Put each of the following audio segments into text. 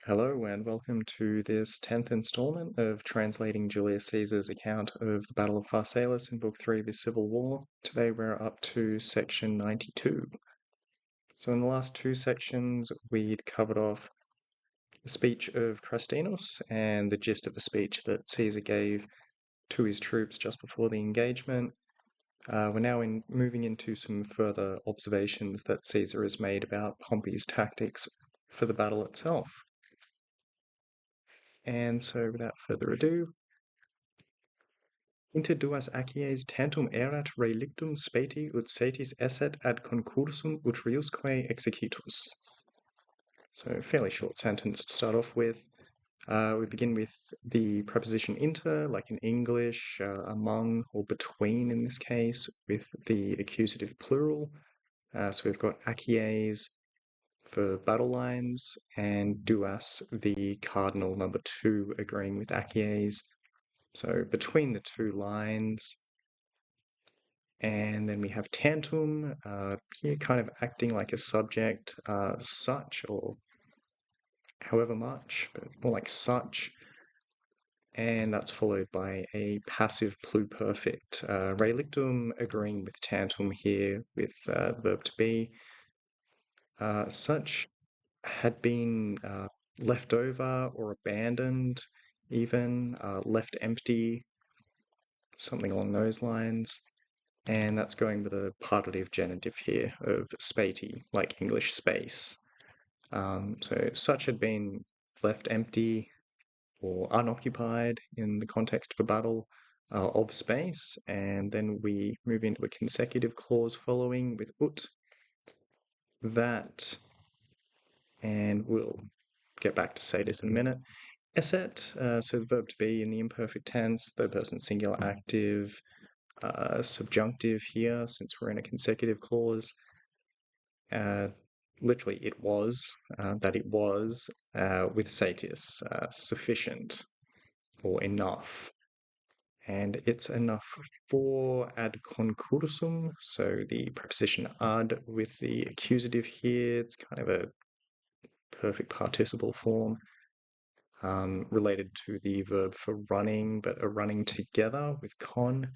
Hello and welcome to this 10th installment of translating Julius Caesar's account of the Battle of Pharsalus in Book 3 of his Civil War. Today we're up to section 92. So in the last two sections we'd covered off the speech of Crestinus and the gist of the speech that Caesar gave to his troops just before the engagement. We're now moving into some further observations that Caesar has made about Pompey's tactics for the battle itself. And so without further ado, inter duas Acies tantum erat relictum spati ut satis esset ad concursum utriusque executus. So fairly short sentence to start off with. We begin with the preposition inter, like in English, among or between in this case, with the accusative plural. So we've got Acies for battle lines, and duas, the cardinal number 2, agreeing with Acies. So between the two lines, and then we have tantum, here kind of acting like a subject, such or however much, but more like such. And that's followed by a passive pluperfect. Relictum agreeing with tantum here with the verb to be. Such had been left over or abandoned, even left empty, something along those lines. And that's going with a partitive genitive here of spati, like English space. So such had been left empty or unoccupied in the context of a battle of space. And then we move into a consecutive clause following with ut, that, and we'll get back to say this in a minute. Esset, so the verb to be in the imperfect tense, third person singular active, subjunctive here, since we're in a consecutive clause. Literally, it was, that it was, with satis, sufficient or enough. And it's enough for ad concursum, so the preposition ad with the accusative here, it's kind of a perfect participle form. Related to the verb for running, but are running together with con.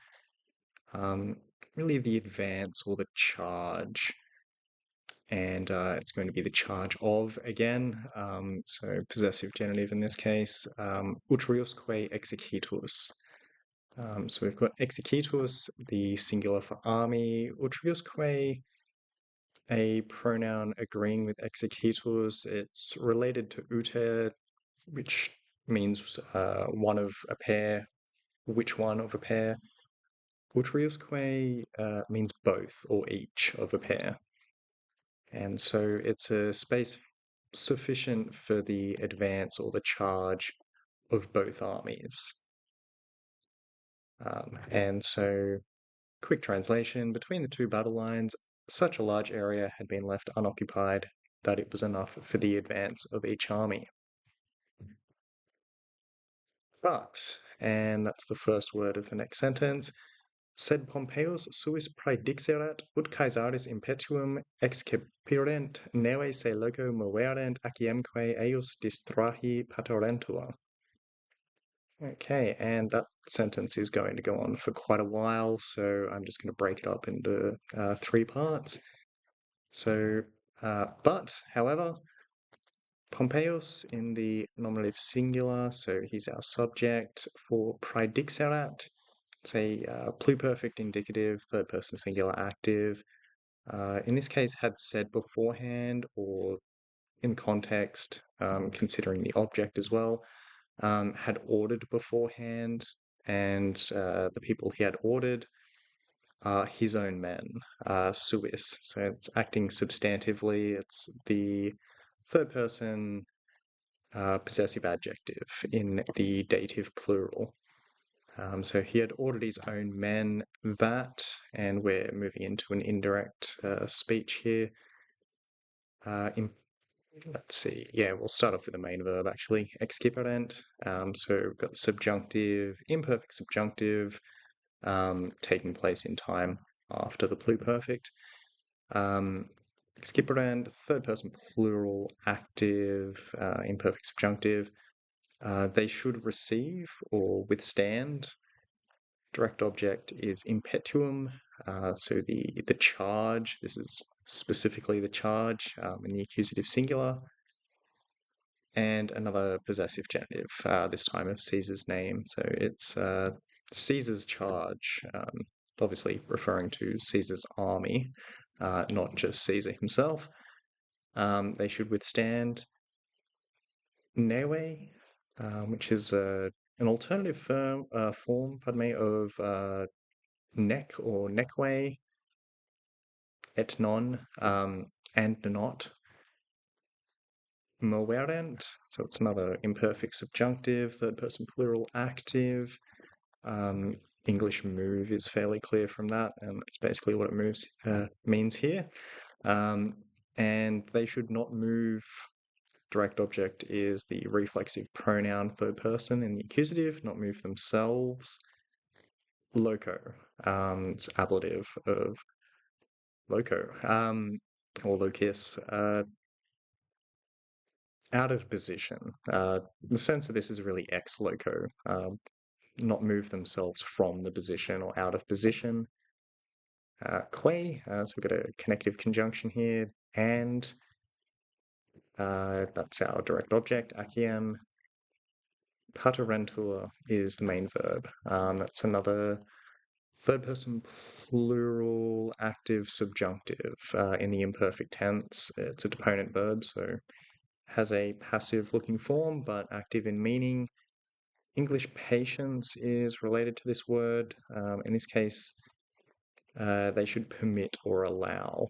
Really the advance or the charge, and it's going to be the charge of again, so possessive genitive in this case, utriusque executus. So we've got executus, the singular for army, utriusque, a pronoun agreeing with executus. It's related to uter, which means one of a pair, which one of a pair. Utriusque means both or each of a pair. And so it's a space sufficient for the advance or the charge of both armies. And so, quick translation, between the two battle lines, such a large area had been left unoccupied that it was enough for the advance of each army. But, and that's the first word of the next sentence, sed Pompeius suis praedixerat ut Caesaris impetuum excepirent neve se loco moverent aciemque eius distrahi paterentur. Okay, and that sentence is going to go on for quite a while, so I'm just going to break it up into three parts. So, but, however, Pompeius in the nominative singular, so he's our subject. For praedixerat, it's a pluperfect indicative, third person singular active. In this case, had said beforehand or in context, considering the object as well, had ordered beforehand, and the people he had ordered are his own men, suis. So it's acting substantively. It's the third person possessive adjective in the dative plural. So he had ordered his own men that, and we're moving into an indirect speech here. Let's see, yeah, we'll start off with the main verb actually, excipitant. So we've got subjunctive, imperfect subjunctive, taking place in time after the pluperfect. Excipitant, third person plural, active, imperfect subjunctive. They should receive or withstand. Direct object is impetuum, so the charge. This is specifically the charge in the accusative singular. And another possessive genitive, this time of Caesar's name. So it's Caesar's charge, obviously referring to Caesar's army, not just Caesar himself. They should withstand Newe, which is an alternative form, pardon me, of neck or neckwe, et non, and not. Moverent, so it's another imperfect subjunctive, third person plural active. English move is fairly clear from that, and it's basically what it means here. And they should not move. Direct object is the reflexive pronoun third person in the accusative, not move themselves. Loco, it's ablative of loco, or locus, out of position. The sense of this is really ex loco, not move themselves from the position or out of position. Que, so we've got a connective conjunction here, and that's our direct object, aciem. Paterentur is the main verb. That's another third person plural active subjunctive in the imperfect tense. It's a deponent verb, so has a passive looking form, but active in meaning. English patience is related to this word. In this case, they should permit or allow.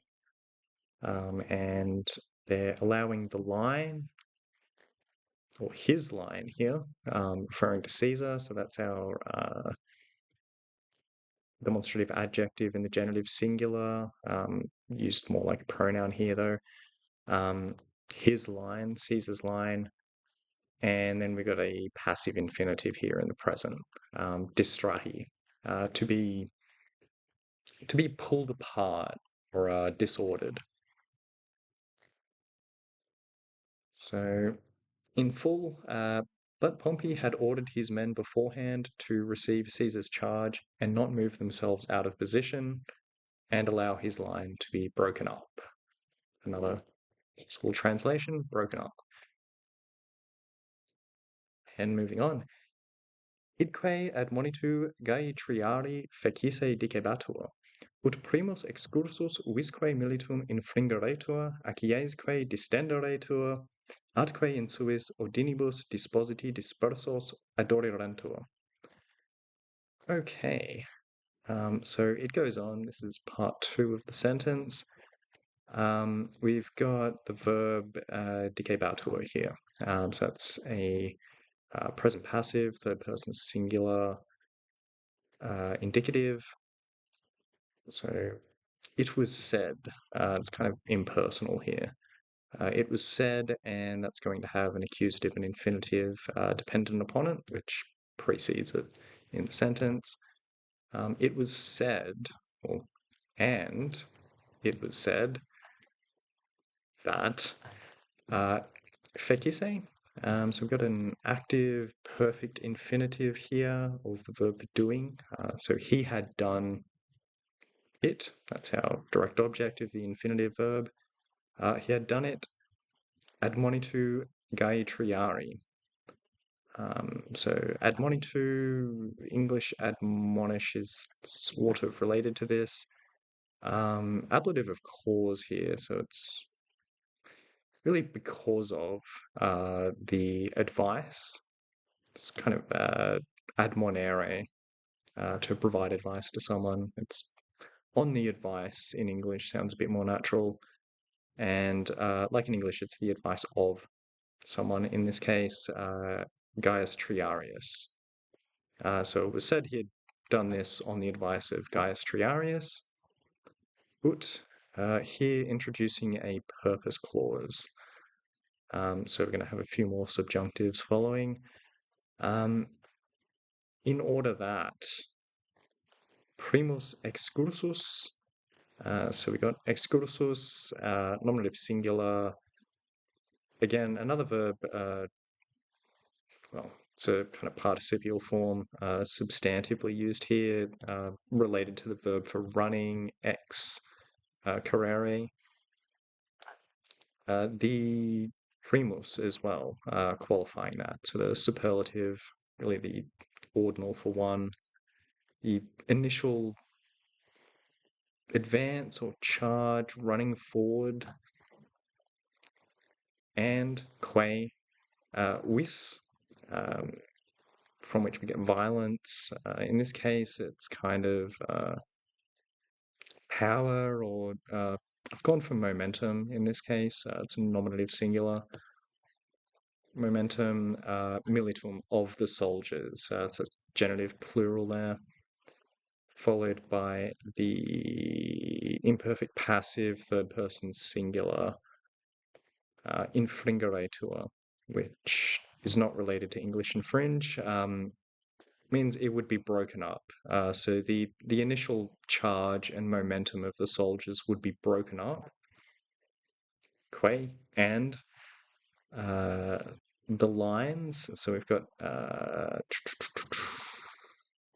And they're allowing the line, or his line here, referring to Caesar. So that's our demonstrative adjective in the genitive singular, used more like a pronoun here though. His line, Caesar's line. And then we've got a passive infinitive here in the present, distrahi, to be pulled apart or disordered. So in full, but Pompey had ordered his men beforehand to receive Caesar's charge and not move themselves out of position and allow his line to be broken up. Another full translation, broken up. And moving on. Idque admonitu Gai triari fecisse dicebatur, ut primus excursus visque militum infringeretur, aciesque distenderetur, atque in suis ordinibus dispositi dispersos adorerentur. Okay, so it goes on. This is part 2 of the sentence. We've got the verb dicebatur here. So that's a present passive, third person singular, indicative. So it was said. It's kind of impersonal here. It was said, and that's going to have an accusative and infinitive dependent upon it, which precedes it in the sentence. It was said, and it was said that fecisse. So we've got an active perfect infinitive here of the verb doing. So he had done it. That's our direct object of the infinitive verb. He had done it admonitu Gai triari. So admonitu, English admonish is sort of related to this. Ablative of cause here, so it's really because of the advice. It's kind of admonere, to provide advice to someone. It's on the advice in English, sounds a bit more natural. And like in English, it's the advice of someone, in this case, Gaius Triarius. So it was said he had done this on the advice of Gaius Triarius. Ut, here introducing a purpose clause. So we're going to have a few more subjunctives following. In order that primus excursus So we got excursus, nominative singular. Again, another verb, well, it's a kind of participial form, substantively used here, related to the verb for running, ex carere. The primus as well, qualifying that. So the superlative, really the ordinal for one, the initial advance or charge running forward, and quae, vis, um, from which we get violence. In this case, it's kind of power, or I've gone for momentum in this case. It's a nominative singular. Momentum, militum, of the soldiers. So it's genitive plural there, followed by the imperfect passive third person singular, infringeretur, which is not related to English infringe. Means it would be broken up. So the initial charge and momentum of the soldiers would be broken up. Quae, and the lines. So we've got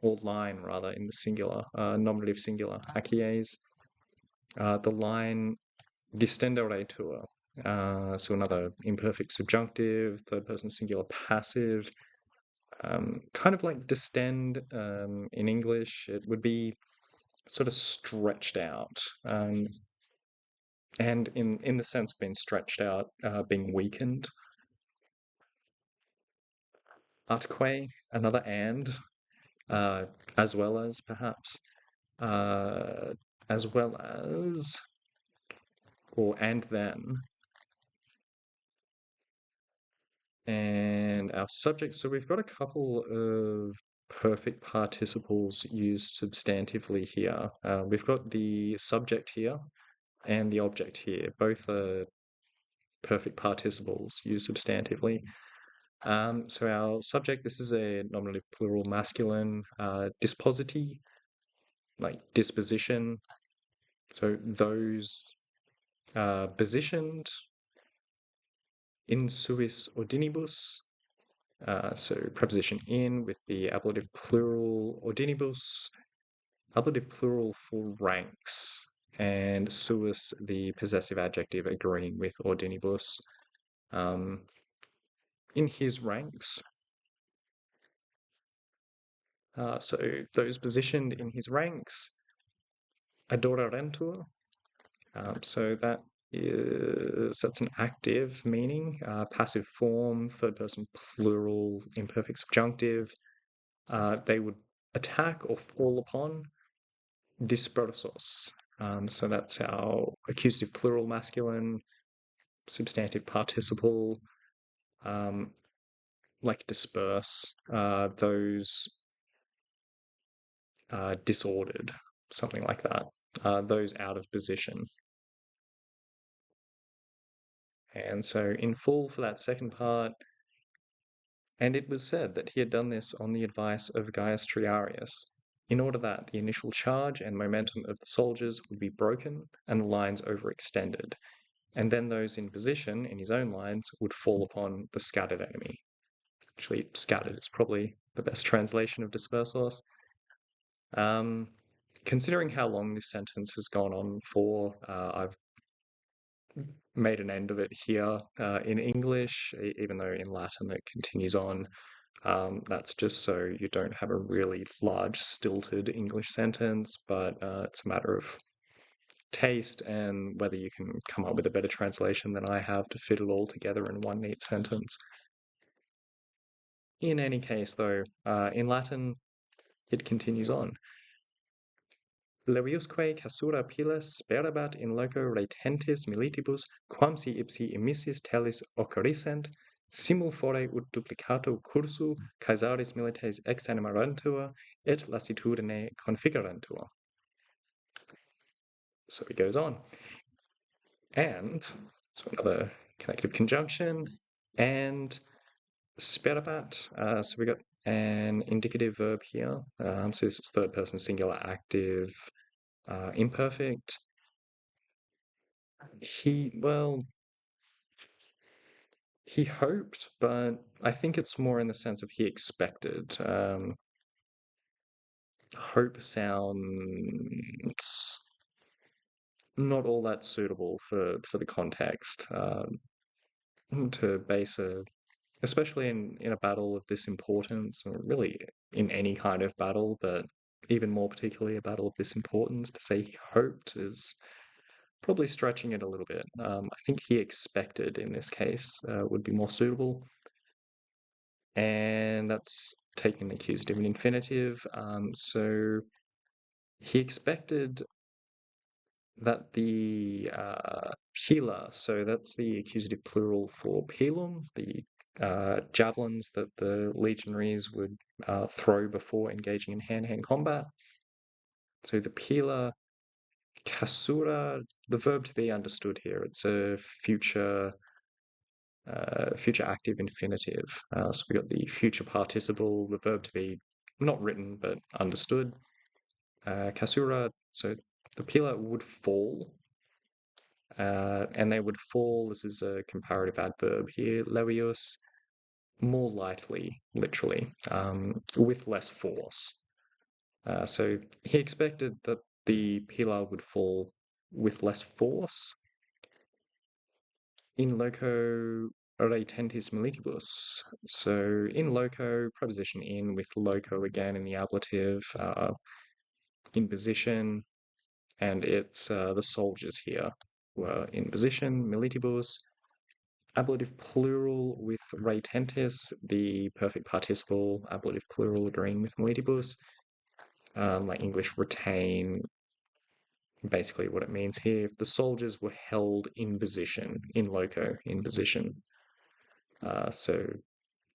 or line rather in the singular, nominative singular, Acies. The line distenderetur. So another imperfect subjunctive, third person singular passive. Kind of like distend in English, it would be sort of stretched out. And in the sense of being stretched out, being weakened. Atque, another and, as well as perhaps, as well as, or and then. And our subject, so we've got a couple of perfect participles used substantively here. We've got the subject here and the object here. Both are perfect participles used substantively. So our subject, this is a nominative plural masculine, dispositi, like disposition. So those positioned in suis ordinibus. So preposition in with the ablative plural ordinibus, ablative plural for ranks, and suis, the possessive adjective agreeing with ordinibus. In his ranks. So those positioned in his ranks, adorarentur. So that's an active meaning, passive form, third person plural, imperfect subjunctive. They would attack or fall upon dispersos. So that's our accusative plural masculine, substantive participle, like disperse, those disordered, something like that, those out of position. And so in full for that second part, and it was said that he had done this on the advice of Gaius Triarius, in order that the initial charge and momentum of the soldiers would be broken and the lines overextended, and then those in position in his own lines would fall upon the scattered enemy. Actually, scattered is probably the best translation of dispersos. Considering how long this sentence has gone on for, I've made an end of it here in English, even though in Latin it continues on. That's just so you don't have a really large, stilted English sentence, but it's a matter of taste and whether you can come up with a better translation than I have to fit it all together in one neat sentence. In any case, though, in Latin, it continues on. Leviusque cassura piles sperabat in loco retentis militibus, quam si ipsi emissis telis occurrissent, simul fore ut duplicato cursu Caesaris milites exanimarantur et lassitudine configurantur. So he goes on. And, so another connective conjunction, and sperabat, so we got an indicative verb here. So this is third person singular active, imperfect. Well, he hoped, but I think it's more in the sense of he expected. Hope sounds not all that suitable for the context, to base especially in a battle of this importance, or really in any kind of battle, but even more particularly a battle of this importance, to say he hoped is probably stretching it a little bit. I think he expected in this case would be more suitable, and that's taking the accusative and infinitive. So he expected that the pila, so that's the accusative plural for pilum, the javelins that the legionaries would throw before engaging in hand-to-hand combat. So the pila kasura, the verb to be understood here. It's a future active infinitive. So we got the future participle, the verb to be not written but understood. Kasura, so the pila would fall, and they would fall. This is a comparative adverb here. Levius, more lightly, literally, with less force. So he expected that the pila would fall with less force. In loco latentis militibus. So in loco, preposition in with loco again in the ablative, in position, and it's the soldiers here were in position, militibus. Ablative plural with latentis, the perfect participle, ablative plural agreeing with militibus. Like English retain, basically what it means here. The soldiers were held in position, in loco, in position. So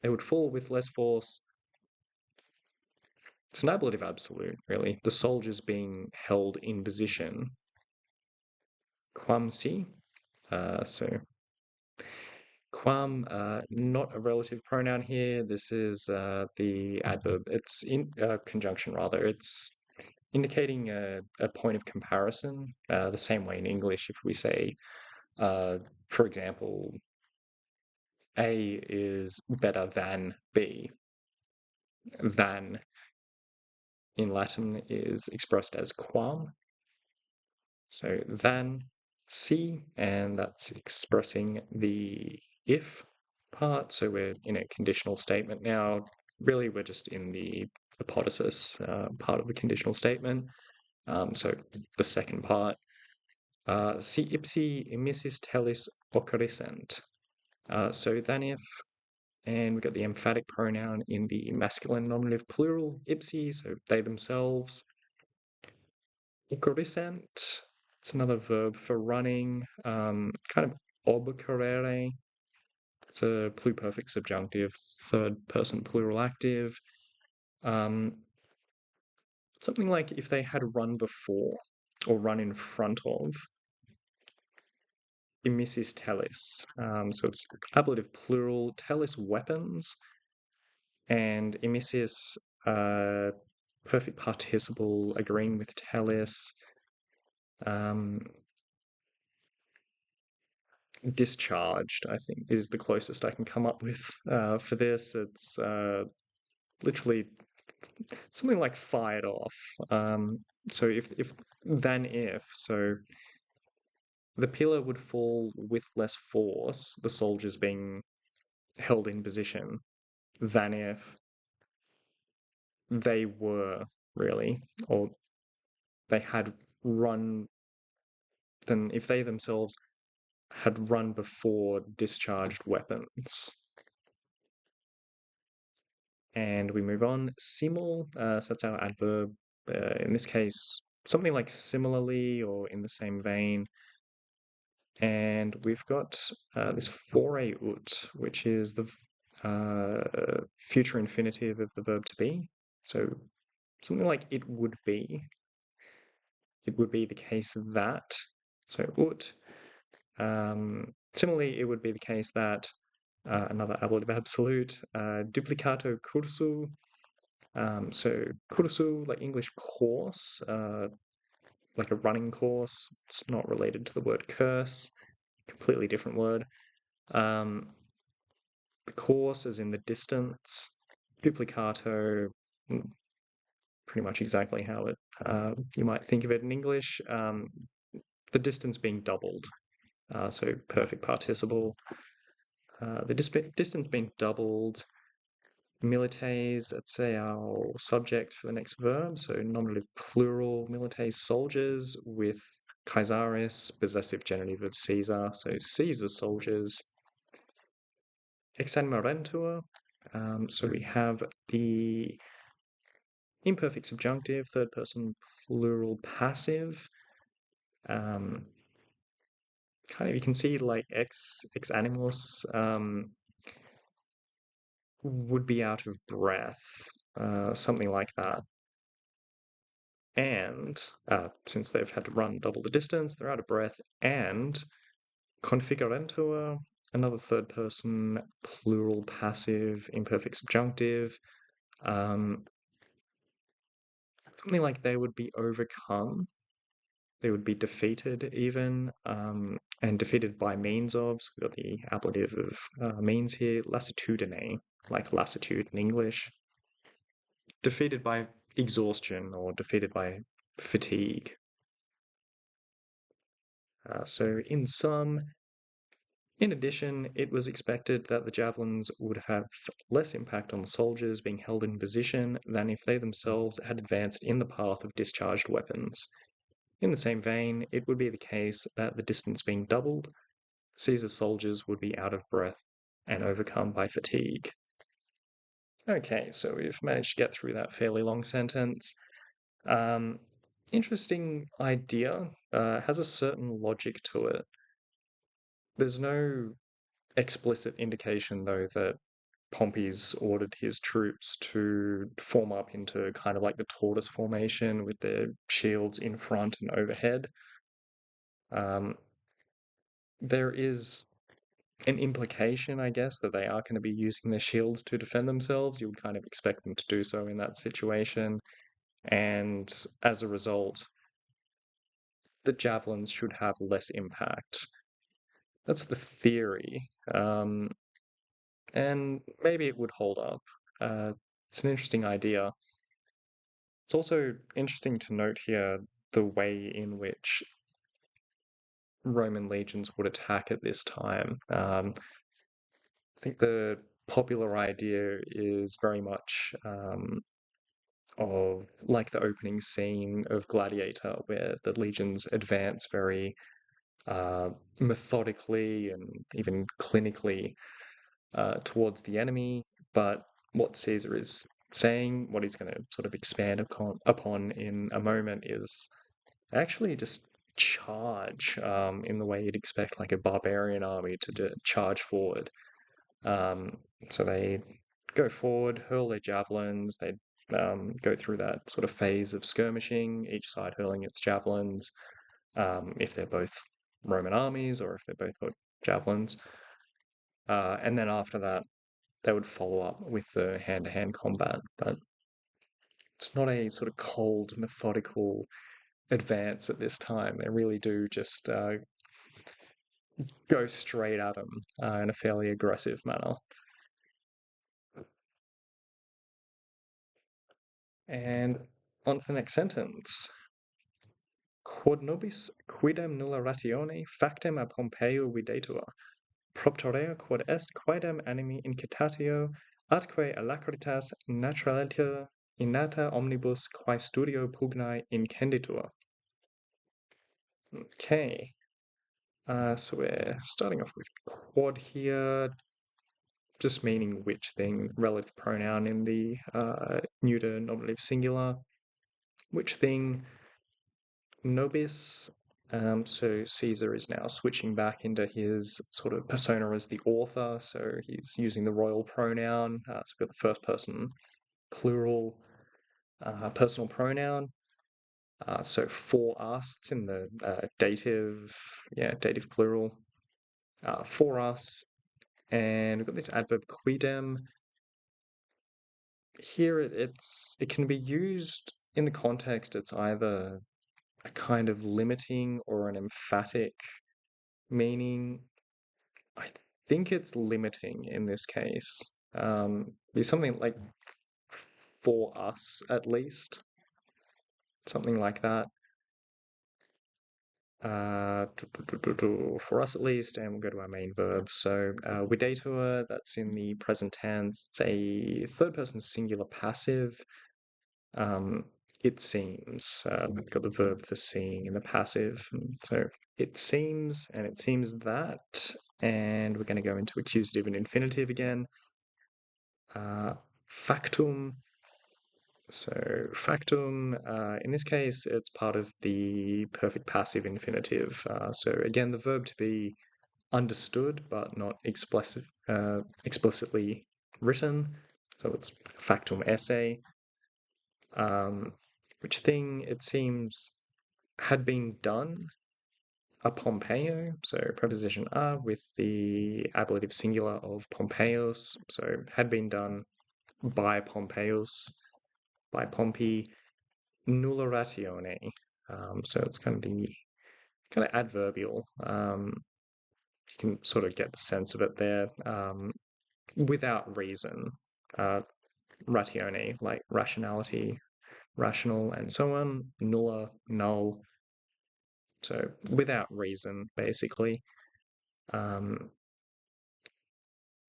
they would fall with less force. It's an ablative absolute, really. The soldiers being held in position. Quam si. So quam, not a relative pronoun here. This is the adverb. It's in conjunction, rather. It's indicating a point of comparison, the same way in English if we say, for example, A is better than B. Than in Latin is expressed as quam. So than C, and that's expressing the if part. So we're in a conditional statement now. Really, we're just in the apodosis part of the conditional statement. So the second part, si ipsi emissis telis occurrissent. So then if, and we've got the emphatic pronoun in the masculine nominative plural, ipsi, so they themselves. Occurrissent, it's another verb for running, kind of obicorrere. It's a pluperfect subjunctive, third person plural active. Something like if they had run before or run in front of, emissis telis. So it's ablative plural, telis weapons, and emissis perfect participle agreeing with telis. Discharged, I think, is the closest I can come up with for this. It's literally something like fired off. So if than if, so the pillar would fall with less force, the soldiers being held in position, than if they were really, or they had run, than if they themselves had run before discharged weapons. And we move on. Simul, so that's our adverb. In this case, something like similarly or in the same vein. And we've got this fore ut, which is the future infinitive of the verb to be. So something like it would be. It would be the case that. So ut. Similarly, it would be the case that, another ablative absolute, duplicato cursu. So cursu, like English course, like a running course. It's not related to the word curse, completely different word. Um, the course is in the distance. Duplicato, pretty much exactly how it you might think of it in English. The distance being doubled, so perfect participle. The distance being doubled. Milites, let's say our subject for the next verb, so nominative plural, milites soldiers with Caesaris, possessive genitive of Caesar, so Caesar's soldiers. Exanimorentur, so we have the imperfect subjunctive, third person plural passive. Kind of, you can see like ex animus would be out of breath, something like that. And since they've had to run double the distance, they're out of breath. And configurantur, another third person plural passive imperfect subjunctive. Something like they would be overcome, they would be defeated even, and defeated by means of. So we've got the ablative of means here, lassitudine, like lassitude in English. Defeated by exhaustion or defeated by fatigue. So in sum, in addition, it was expected that the javelins would have less impact on the soldiers being held in position than if they themselves had advanced in the path of discharged weapons. In the same vein, it would be the case that the distance being doubled, Caesar's soldiers would be out of breath and overcome by fatigue. Okay, so we've managed to get through that fairly long sentence. Interesting idea, has a certain logic to it. There's no explicit indication, though, that Pompey's ordered his troops to form up into kind of like the tortoise formation with their shields in front and overhead. Um, there is an implication, I guess, that they are going to be using their shields to defend themselves. You would kind of expect them to do so in that situation. And as a result, the javelins should have less impact. That's the theory. And maybe it would hold up. It's an interesting idea. It's also interesting to note here the way in which Roman legions would attack at this time. I think the popular idea is very much of like the opening scene of Gladiator, where the legions advance very methodically and even clinically towards the enemy. But what Caesar is saying, what he's going to sort of expand upon in a moment, is actually just charge in the way you'd expect like a barbarian army to charge forward. Um, so they go forward, hurl their javelins, they go through that sort of phase of skirmishing, each side hurling its javelins, if they're both Roman armies or if they're both got javelins. And then after that, they would follow up with the hand-to-hand combat. But it's not a sort of cold, methodical advance at this time. They really do just go straight at them in a fairly aggressive manner. And on to the next sentence. Quod nobis quidem nulla ratione factem a Pompeo videtur, proptorea quod est quaedam animi incitatio, atque alacritas naturaliter innata omnibus quae studio pugnae incenditur. Okay, so we're starting off with quod here, just meaning which thing, relative pronoun in the neuter nominative singular. Which thing, nobis. So Caesar is now switching back into his sort of persona as the author. So he's using the royal pronoun. So we've got the first person plural personal pronoun. So for us, it's in the dative, dative plural. For us, and we've got this adverb quidem. Here it can be used in the context. It's either a kind of limiting or an emphatic meaning. I think it's limiting in this case. Be something like for us at least, something like that. For us at least, and we'll go to our main verb. So, videtur, that's in the present tense. It's a third person singular passive. Um, it seems. We've got the verb for seeing in the passive. So, it seems, and it seems that. And we're going to go into accusative and infinitive again. Factum. So factum, in this case, it's part of the perfect passive infinitive. So again, the verb to be understood but not explicitly written. So it's factum esse, which thing it seems had been done a Pompeo. So preposition a with the ablative singular of Pompeius. So had been done by Pompeius, by Pompey. Nulla ratione. So it's kind of the kind of adverbial. You can sort of get the sense of it there. Without reason. Ratione, like rationality, rational, and so on. Nulla, null. So without reason, basically.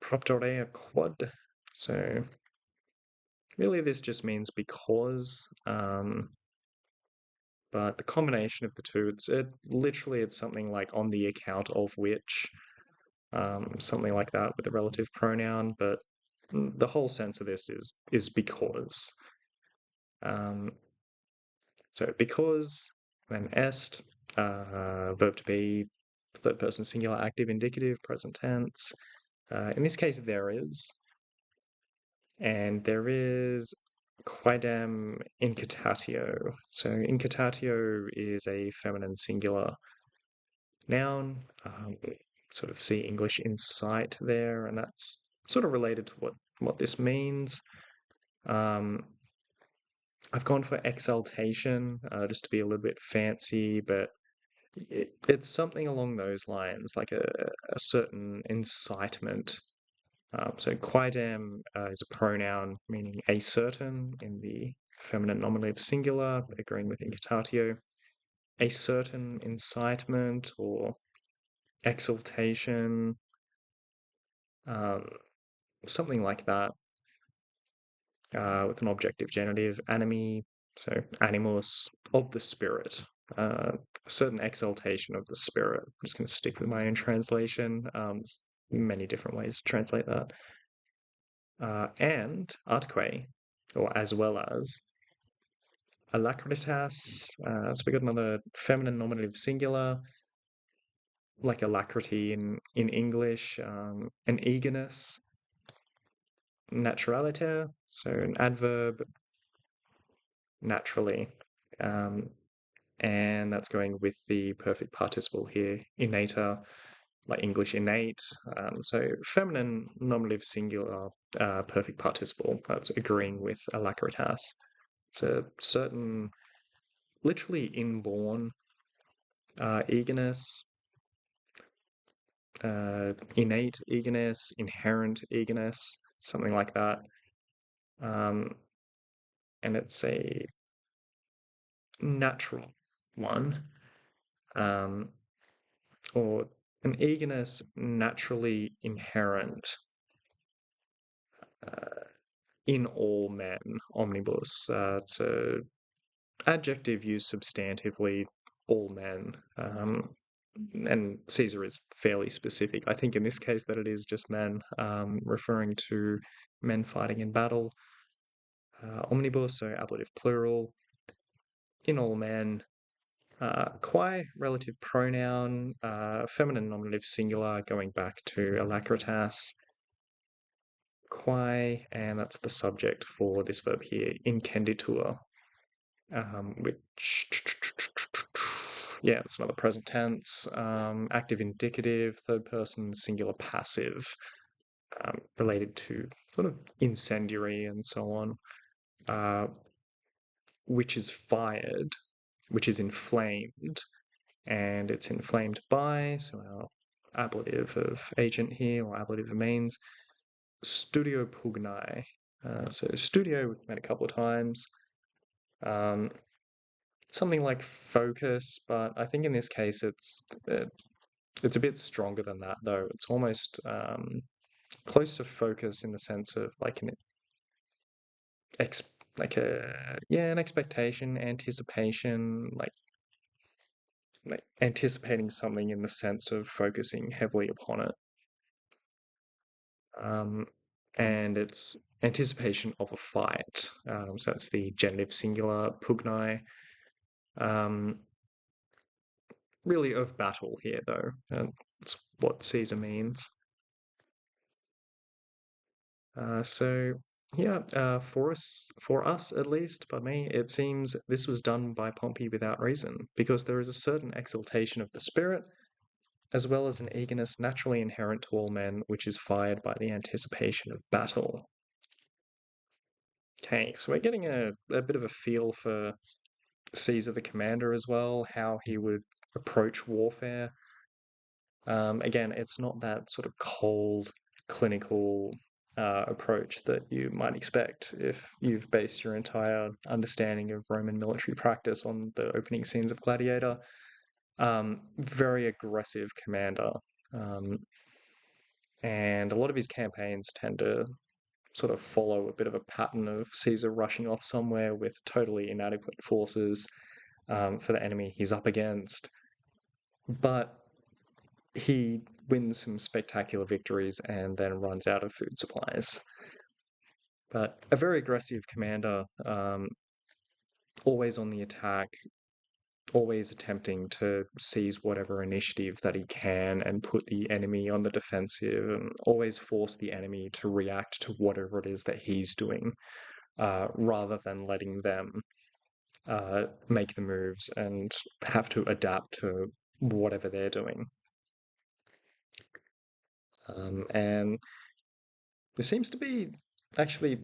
Propterea quod. So really this just means because. But the combination of the two, it's something like on the account of which, something like that with a relative pronoun. But the whole sense of this is because. Um, so because, then est, verb to be, third person singular active indicative, present tense. In this case, there is, and there is quaedam incitatio. So incitatio is a feminine singular noun. Sort of see English incite there, and that's sort of related to what this means. I've gone for exaltation, just to be a little bit fancy, but it's something along those lines, like a certain incitement. So quaedam is a pronoun meaning a certain in the feminine nominative singular, agreeing with incitatio. A certain incitement or exaltation, um, something like that, with an objective genitive, animi, so animus, of the spirit, a certain exaltation of the spirit. I'm just going to stick with my own translation. There's many different ways to translate that. And atque, or as well as, alacritas, so we got another feminine nominative singular, like alacrity in English, an eagerness, naturaliter, so an adverb, naturally. And that's going with the perfect participle here, innata, like English innate. So feminine nominative singular perfect participle, that's agreeing with alacritas. So certain, literally inborn eagerness, innate eagerness, inherent eagerness, something like that. And it's a natural one, or an eagerness naturally inherent in all men, omnibus. It's a adjective used substantively, all men. And Caesar is fairly specific. I think in this case that it is just men, referring to men fighting in battle. Omnibus, so ablative plural, in all men. Quae, relative pronoun, feminine nominative singular, going back to alacritas. Quae, and that's the subject for this verb here, incenditur, which, yeah, it's another present tense, active indicative, third person singular passive, related to sort of incendiary and so on, which is fired. which is inflamed, and it's inflamed by, so our ablative of agent here, or ablative of means, studio pugni. So studio we've met a couple of times. Um, Something like focus, but I think in this case it's a bit stronger than that though. It's almost close to focus in the sense of like an ex like a yeah, an expectation, anticipation, like anticipating something in the sense of focusing heavily upon it. Um, and it's anticipation of a fight. So that's the genitive singular pugni. Um, really of battle here though. That's what Caesar means. So yeah, for us at least, by me, it seems this was done by Pompey without reason, because there is a certain exaltation of the spirit, as well as an eagerness naturally inherent to all men, which is fired by the anticipation of battle. Okay, so we're getting a bit of a feel for Caesar the commander as well, how he would approach warfare. Again, it's not that sort of cold, clinical approach that you might expect if you've based your entire understanding of Roman military practice on the opening scenes of Gladiator. Very aggressive commander. Um, and a lot of his campaigns tend to sort of follow a bit of a pattern of Caesar rushing off somewhere with totally inadequate forces for the enemy he's up against. But he wins some spectacular victories and then runs out of food supplies. But a very aggressive commander, always on the attack, always attempting to seize whatever initiative that he can and put the enemy on the defensive, and always force the enemy to react to whatever it is that he's doing, rather than letting them make the moves and have to adapt to whatever they're doing. And there seems to be actually,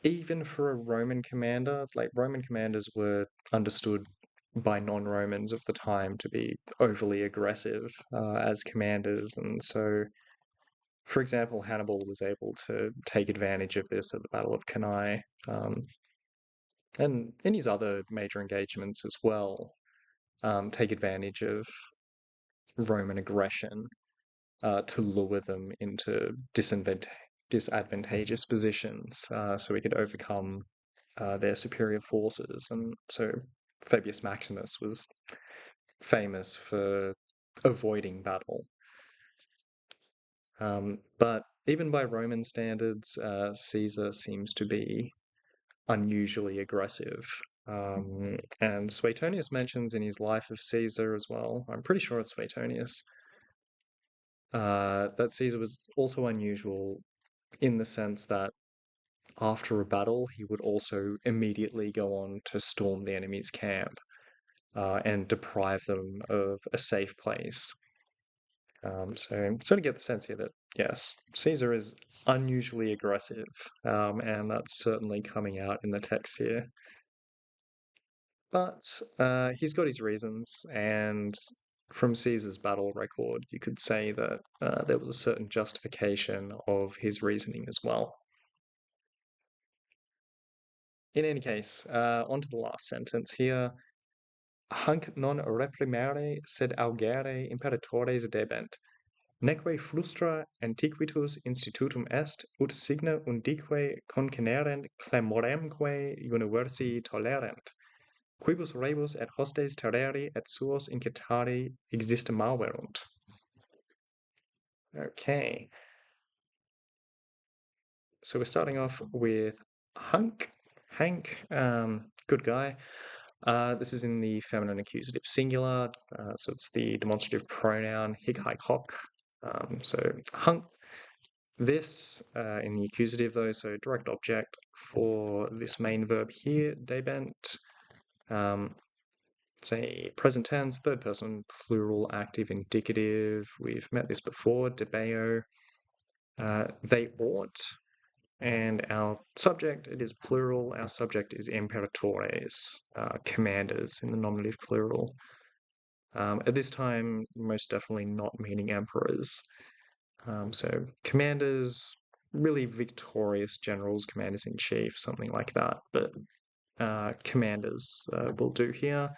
even for a Roman commander, like Roman commanders were understood by non-Romans of the time to be overly aggressive as commanders. And so, for example, Hannibal was able to take advantage of this at the Battle of Cannae, and in his other major engagements as well, take advantage of Roman aggression to lure them into disadvantageous positions, so he could overcome their superior forces. And so Fabius Maximus was famous for avoiding battle. But even by Roman standards, Caesar seems to be unusually aggressive. And Suetonius mentions in his Life of Caesar as well, I'm pretty sure it's Suetonius, that Caesar was also unusual in the sense that after a battle, he would also immediately go on to storm the enemy's camp and deprive them of a safe place. So sort of get the sense here that, yes, Caesar is unusually aggressive, and that's certainly coming out in the text here. But he's got his reasons, and from Caesar's battle record, you could say that there was a certain justification of his reasoning as well. In any case, on to the last sentence here. Hanc non reprimere sed augere imperatores debent, neque frustra antiquitus institutum est, ut signa undique concenerent clamoremque universi tolerant, quibus rebus et hostes terrari et suos inquietari existimaverunt. Okay. So we're starting off with Hanc. Good guy. This is in the feminine accusative singular, so it's the demonstrative pronoun hic haec hoc. So Hanc. This in the accusative though, so direct object for this main verb here, debent. It's a present tense, third person, plural, active, indicative. We've met this before, debeo. They ought. And our subject, it is plural. Our subject is imperatores, commanders in the nominative plural. At this time, most definitely not meaning emperors. So commanders, really victorious generals, commanders in chief, something like that. But commanders will do here.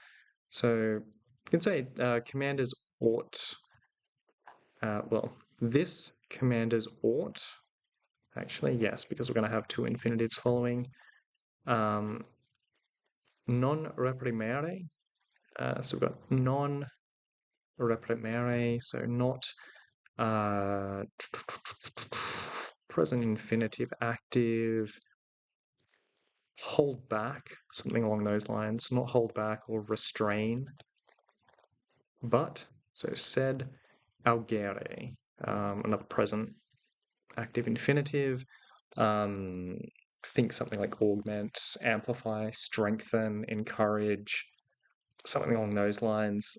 So you can say commanders ought. Well, this commanders ought. Actually, yes, because we're going to have two infinitives following. Um, non reprimere. So we've got non reprimere, so not uh, present infinitive active, hold back, something along those lines, not hold back or restrain, but, so said, augere, another present active infinitive, think something like augment, amplify, strengthen, encourage, something along those lines.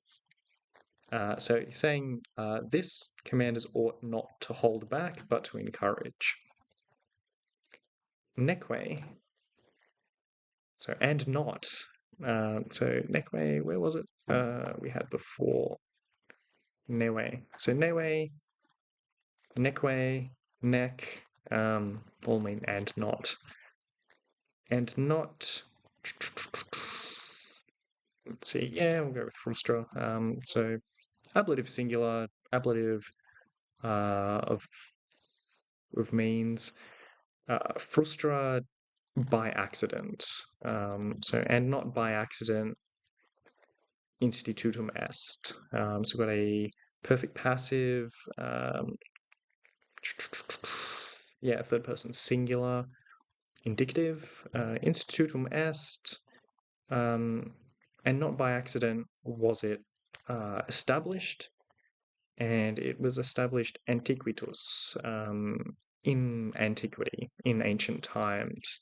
So he's saying this commanders ought not to hold back, but to encourage. Neque. So and not. So neque, where was it? We had before. Newe. So newe, neque, neck, all mean and not. And not. Let's see. Yeah, we'll go with frustra. So ablative singular, ablative of means. Frustra by accident. So and not by accident. Institutum est. So we've got a perfect passive. Yeah, third person singular. Indicative. Institutum est. And not by accident was it established, and it was established antiquitus, in antiquity, in ancient times.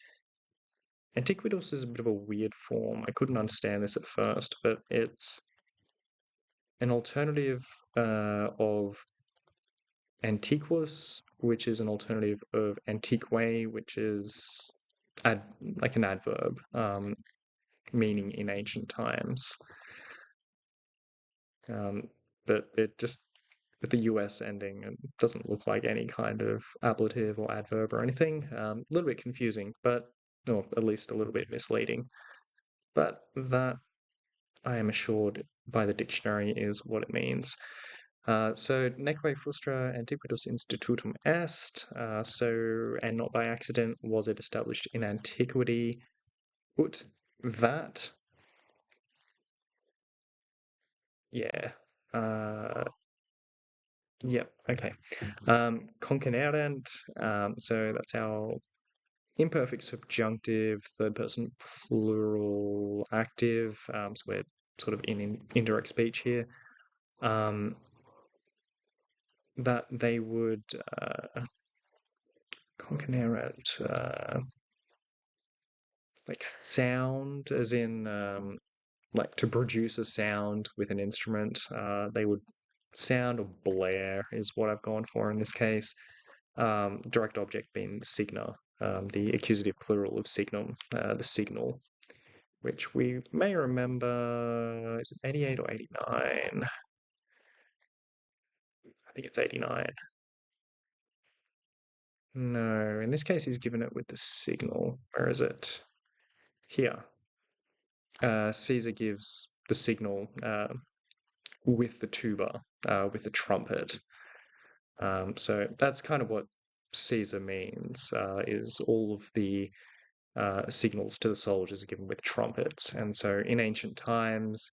Antiquitus is a bit of a weird form. I couldn't understand this at first, but it's an alternative of antiquus, which is an alternative of antique, which is like an adverb, meaning in ancient times. But it just, with the US ending, it doesn't look like any kind of ablative or adverb or anything. A little bit confusing, but, or at least a little bit misleading. But that, I am assured by the dictionary, is what it means. So neque frustra antiquitus institutum est. So, and not by accident was it established in antiquity. Ut that. Yeah. Yep. Okay. Concanerant. So that's our imperfect subjunctive, third person plural active. So we're sort of in indirect speech here. That they would concanerant, like sound, as in like to produce a sound with an instrument. They would sound or blare is what I've gone for in this case. Direct object being signa, the accusative plural of signum, the signal, which we may remember, is it 88 or 89? I think it's 89. No, in this case he's given it with the signal. Where is it? Here. Caesar gives the signal with the tuba, with the trumpet. So that's kind of what Caesar means, is all of the signals to the soldiers are given with trumpets. And so in ancient times,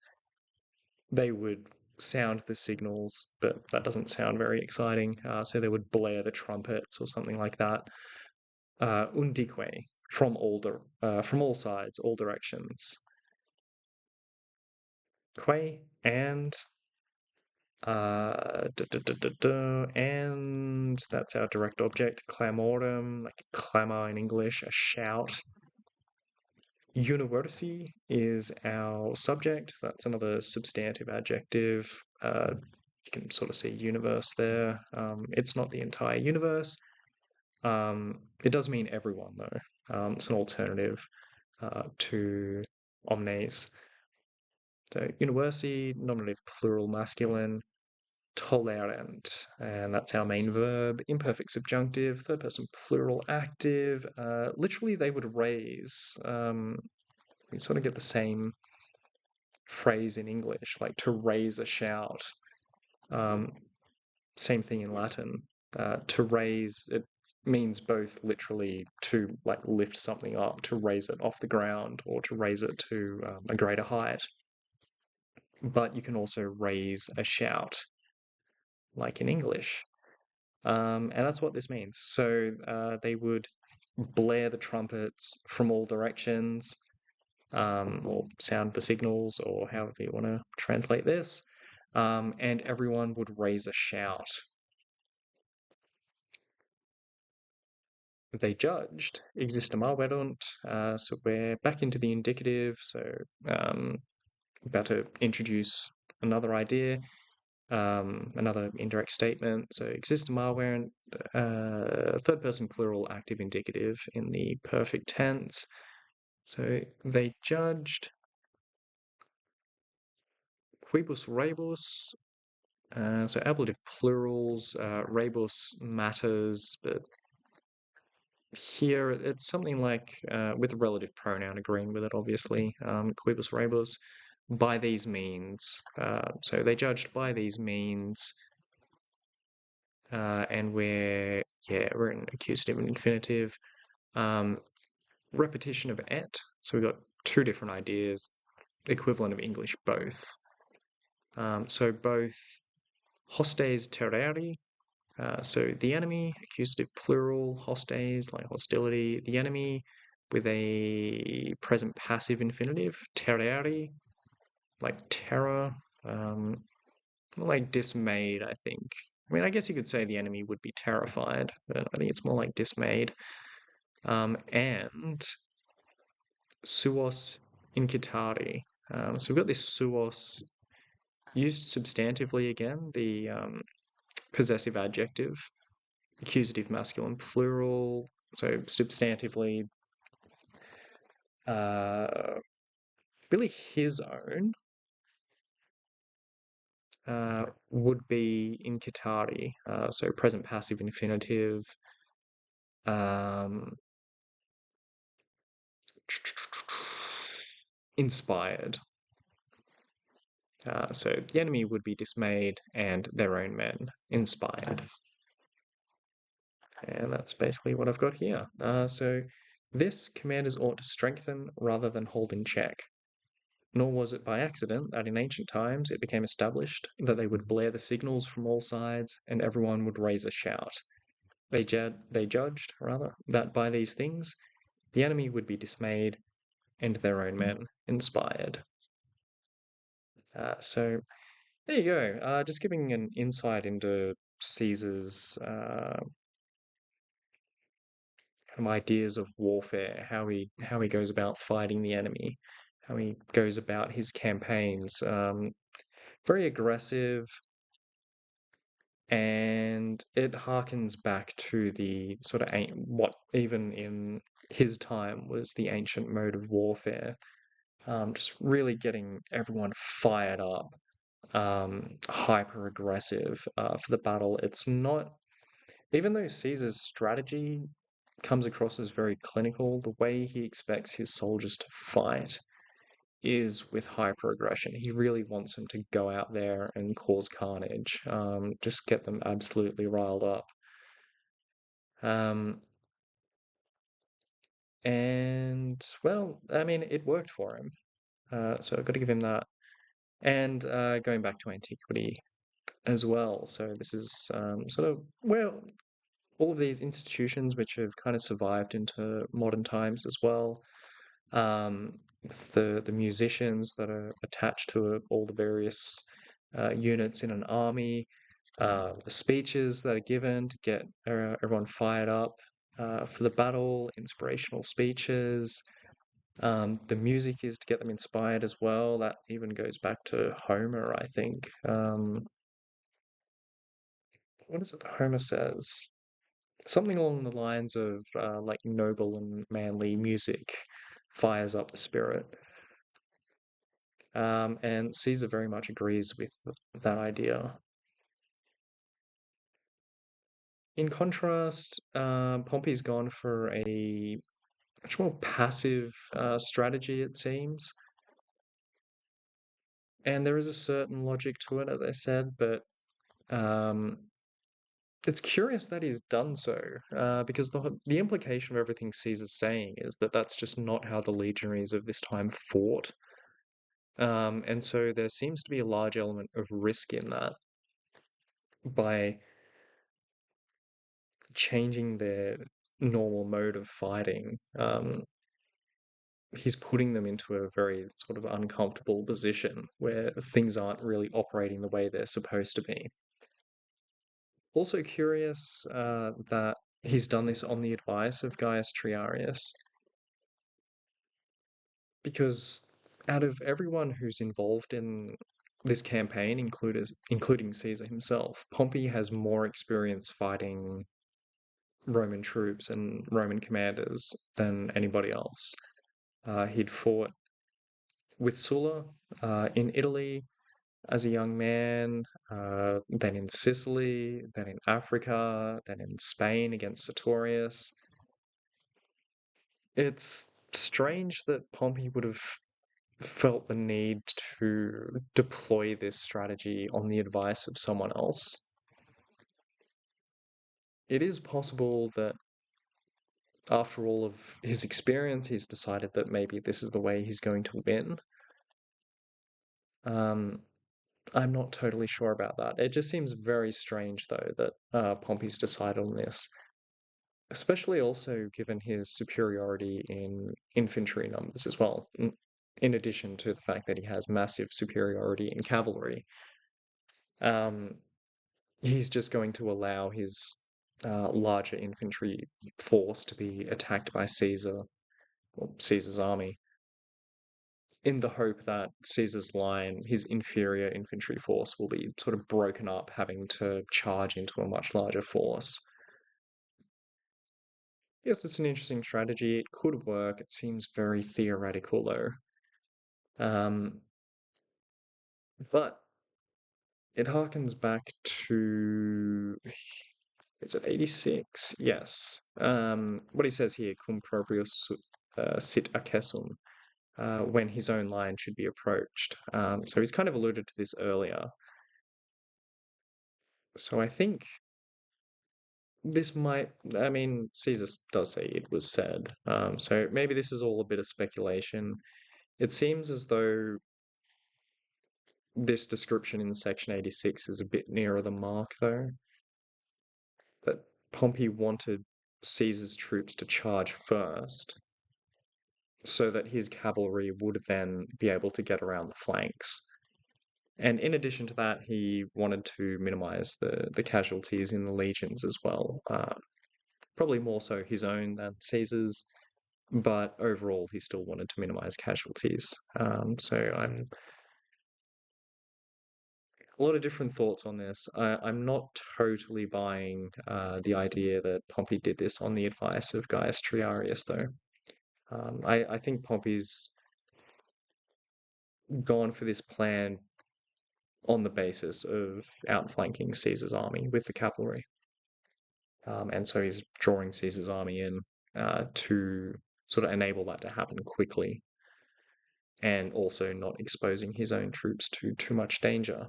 they would sound the signals, but that doesn't sound very exciting. So they would blare the trumpets or something like that. Undique, from all sides, all directions. Que and and that's our direct object. Clamorem, like clamor in English, a shout. Universi is our subject. That's another substantive adjective. You can sort of see universe there. It's not the entire universe. It does mean everyone, though. It's an alternative to omnes. So university, nominative plural masculine, tolerant, and that's our main verb. Imperfect subjunctive, third person plural active. Literally, they would raise. We sort of get the same phrase in English, like to raise a shout. Um, Same thing in Latin. To raise, it means both literally to like lift something up, to raise it off the ground, or to raise it to a greater height. But you can also raise a shout, like in English. And that's what this means. So they would blare the trumpets from all directions, or sound the signals, or however you want to translate this. And everyone would raise a shout. They judged existum arberunt, so we're back into the indicative, so about to introduce another idea, another indirect statement. So existum arberunt, third person plural active indicative in the perfect tense. So they judged quibus rebus, so ablative plurals, rebus matters, but here it's something like with a relative pronoun agreeing with it, obviously, quibus rebus, by these means. So they judged by these means, and we're in accusative and infinitive. Um, Repetition of et. So we've got two different ideas, equivalent of English both. So both hostes terrari. So the enemy, accusative plural, hostes, like hostility. The enemy with a present passive infinitive, terrari, like terror, more like dismayed, I think. I mean, I guess you could say the enemy would be terrified, but I think it's more like dismayed. And suos incitari. So we've got this suos used substantively again, the possessive adjective, accusative masculine plural. So substantively, uh, really his own would be incitari. So present passive infinitive. Um, Inspired. So the enemy would be dismayed and their own men inspired. And that's basically what I've got here. So this commanders ought to strengthen rather than hold in check. Nor was it by accident that in ancient times it became established that they would blare the signals from all sides and everyone would raise a shout. They judged, rather, that by these things the enemy would be dismayed and their own men inspired. So there you go. Just giving an insight into Caesar's ideas of warfare, how he goes about fighting the enemy, how he goes about his campaigns. Very aggressive, and it harkens back to the sort of what even in his time was the ancient mode of warfare. Just really getting everyone fired up, hyper aggressive for the battle. It's not, even though Caesar's strategy comes across as very clinical, the way he expects his soldiers to fight is with hyper aggression. He really wants them to go out there and cause carnage, just get them absolutely riled up. Um, and well, I mean, it worked for him. So I've got to give him that. And going back to antiquity as well. So this is sort of, well, all of these institutions which have kind of survived into modern times as well. Um, the musicians that are attached to all the various units in an army, the speeches that are given to get everyone fired up for the battle, inspirational speeches. The music is to get them inspired as well. That even goes back to Homer, I think. What is it that Homer says? Something along the lines of like noble and manly music fires up the spirit. And Caesar very much agrees with that idea. In contrast, Pompey's gone for a much more passive strategy, it seems. And there is a certain logic to it, as I said, but um, it's curious that he's done so, because the implication of everything Caesar's saying is that that's just not how the legionaries of this time fought. And so there seems to be a large element of risk in that by changing their normal mode of fighting. He's putting them into a very sort of uncomfortable position where things aren't really operating the way they're supposed to be. Also curious that he's done this on the advice of Gaius Triarius, because out of everyone who's involved in this campaign, including Caesar himself, Pompey has more experience fighting Roman troops and Roman commanders than anybody else. He'd fought with Sulla in Italy as a young man, then in Sicily, then in Africa, then in Spain against Sertorius. It's strange that Pompey would have felt the need to deploy this strategy on the advice of someone else. It is possible that after all of his experience, he's decided that maybe this is the way he's going to win. Um, I'm not totally sure about that. It just seems very strange, though, that Pompey's decided on this, especially also given his superiority in infantry numbers as well, in addition to the fact that he has massive superiority in cavalry. Um, he's just going to allow his larger infantry force to be attacked by Caesar or Caesar's army in the hope that Caesar's line, his inferior infantry force, will be sort of broken up, having to charge into a much larger force. Yes, it's an interesting strategy. It could work. It seems very theoretical, though. Um, but it harkens back to, is it 86? Yes. What he says here, cum proprius sit accessum, when his own line should be approached. So he's kind of alluded to this earlier. So I think this might, I mean, Caesar does say it was said. So maybe this is all a bit of speculation. It seems as though this description in section 86 is a bit nearer the mark, though. That Pompey wanted Caesar's troops to charge first, so that his cavalry would then be able to get around the flanks. And in addition to that, he wanted to minimize the casualties in the legions as well. Probably more so his own than Caesar's, but overall, he still wanted to minimize casualties. So I'm a lot of different thoughts on this. I'm not totally buying the idea that Pompey did this on the advice of Gaius Triarius, though. I think Pompey's gone for this plan on the basis of outflanking Caesar's army with the cavalry. And so he's drawing Caesar's army in to sort of enable that to happen quickly and also not exposing his own troops to too much danger.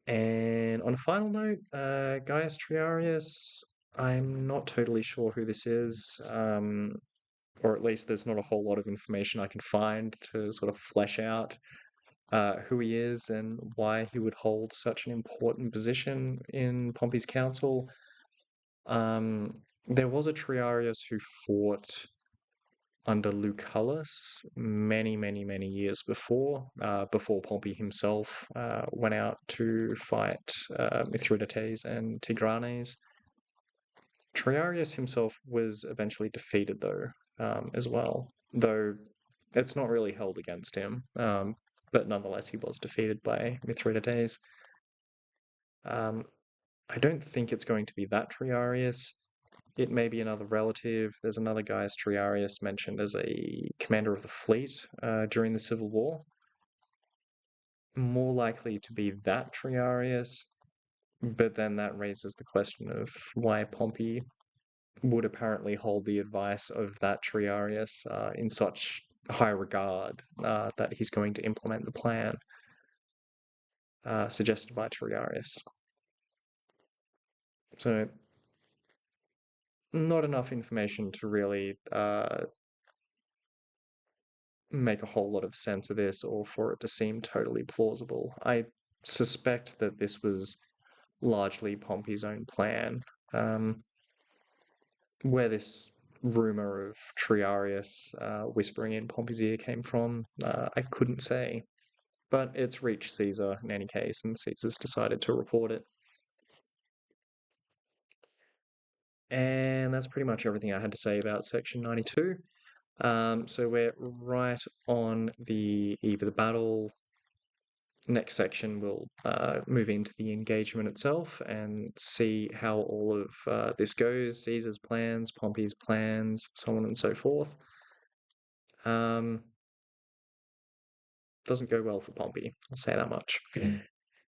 And on a final note, Gaius Triarius, I'm not totally sure who this is, or at least there's not a whole lot of information I can find to sort of flesh out who he is and why he would hold such an important position in Pompey's council. There was a Triarius who fought under Lucullus many, many, many years before Pompey himself went out to fight Mithridates and Tigranes. Triarius himself was eventually defeated, though, as well, though it's not really held against him. But nonetheless, he was defeated by Mithridates. Um, I don't think it's going to be that Triarius. It may be another relative. There's another Gaius Triarius mentioned as a commander of the fleet during the Civil War. More likely to be that Triarius, but then that raises the question of why Pompey would apparently hold the advice of that Triarius in such high regard that he's going to implement the plan suggested by Triarius. So, not enough information to really make a whole lot of sense of this or for it to seem totally plausible. I suspect that this was largely Pompey's own plan. Where this rumor of Triarius whispering in Pompey's ear came from, I couldn't say. But it's reached Caesar in any case, and Caesar's decided to report it. And that's pretty much everything I had to say about section 92. So we're right on the eve of the battle. Next section, we'll move into the engagement itself and see how all of this goes, Caesar's plans, Pompey's plans, so on and so forth. Doesn't go well for Pompey, I'll say that much.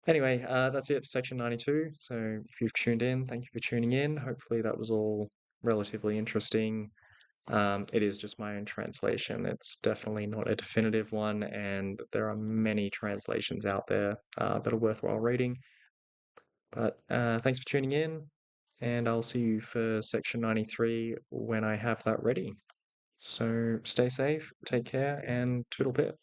Anyway, that's it for section 92. So if you've tuned in, thank you for tuning in. Hopefully that was all relatively interesting. It is just my own translation. It's definitely not a definitive one, and there are many translations out there that are worthwhile reading. But thanks for tuning in, and I'll see you for section 93 when I have that ready. So stay safe, take care, and toodle pip.